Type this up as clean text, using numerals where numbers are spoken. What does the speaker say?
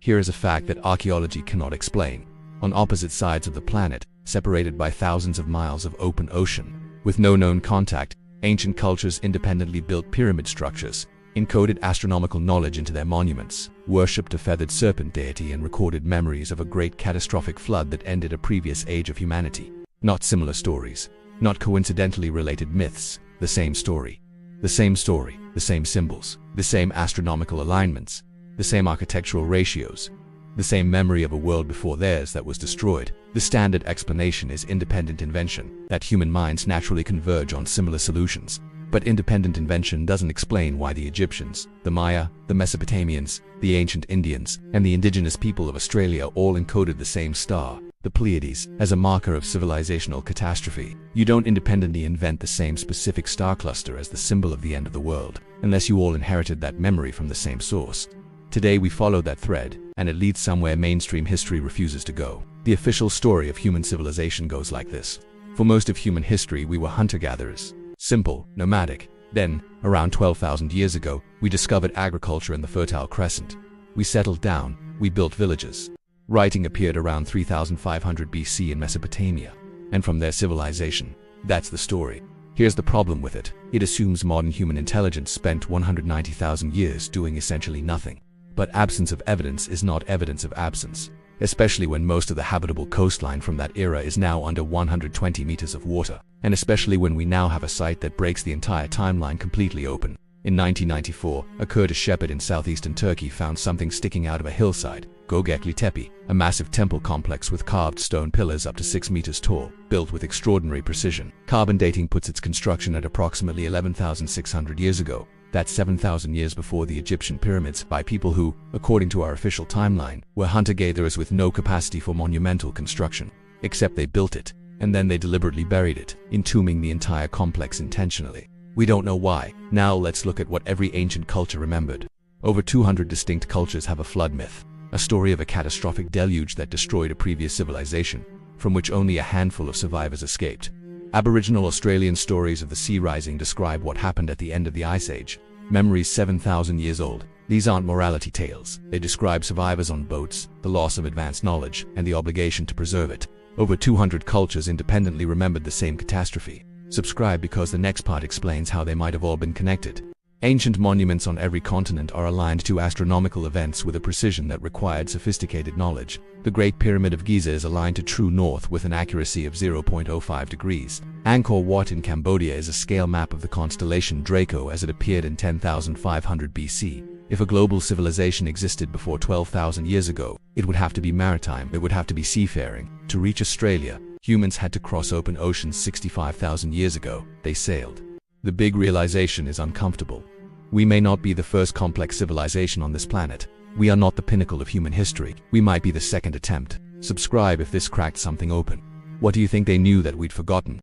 Here is a fact that archaeology cannot explain. On opposite sides of the planet, separated by thousands of miles of open ocean, with no known contact, ancient cultures independently built pyramid structures, encoded astronomical knowledge into their monuments, worshipped a feathered serpent deity, and recorded memories of a great catastrophic flood that ended a previous age of humanity. Not similar stories, not coincidentally related myths, the same story. The same story, the same symbols, the same astronomical alignments, the same architectural ratios, the same memory of a world before theirs that was destroyed. The standard explanation is independent invention, that human minds naturally converge on similar solutions. But independent invention doesn't explain why the Egyptians, the Maya, the Mesopotamians, the ancient Indians, and the indigenous people of Australia all encoded the same star, the Pleiades, as a marker of civilizational catastrophe. You don't independently invent the same specific star cluster as the symbol of the end of the world, unless you all inherited that memory from the same source. Today we follow that thread, and it leads somewhere mainstream history refuses to go. The official story of human civilization goes like this. For most of human history, we were hunter-gatherers. Simple, nomadic. Then, around 12,000 years ago, we discovered agriculture in the Fertile Crescent. We settled down, we built villages. Writing appeared around 3500 BC in Mesopotamia. And from their civilization. That's the story. Here's the problem with it. It assumes modern human intelligence spent 190,000 years doing essentially nothing. But absence of evidence is not evidence of absence, especially when most of the habitable coastline from that era is now under 120 meters of water, and especially when we now have a site that breaks the entire timeline completely open. In 1994, a Kurdish shepherd in southeastern Turkey found something sticking out of a hillside, Göbekli Tepe, a massive temple complex with carved stone pillars up to 6 meters tall, built with extraordinary precision. Carbon dating puts its construction at approximately 11,600 years ago. That's 7,000 years before the Egyptian pyramids, by people who, according to our official timeline, were hunter-gatherers with no capacity for monumental construction. Except they built it, and then they deliberately buried it, entombing the entire complex intentionally. We don't know why. Now let's look at what every ancient culture remembered. Over 200 distinct cultures have a flood myth, a story of a catastrophic deluge that destroyed a previous civilization, from which only a handful of survivors escaped. Aboriginal Australian stories of the sea rising describe what happened at the end of the Ice Age. Memories 7,000 years old. These aren't morality tales. They describe survivors on boats, the loss of advanced knowledge, and the obligation to preserve it. Over 200 cultures independently remembered the same catastrophe. Subscribe because the next part explains how they might have all been connected. Ancient monuments on every continent are aligned to astronomical events with a precision that required sophisticated knowledge. The Great Pyramid of Giza is aligned to true north with an accuracy of 0.05 degrees. Angkor Wat in Cambodia is a scale map of the constellation Draco as it appeared in 10,500 BC. If a global civilization existed before 12,000 years ago, it would have to be maritime, it would have to be seafaring. To reach Australia, humans had to cross open oceans 65,000 years ago. They sailed. The big realization is uncomfortable. We may not be the first complex civilization on this planet. We are not the pinnacle of human history. We might be the second attempt. Subscribe if this cracked something open. What do you think they knew that we'd forgotten?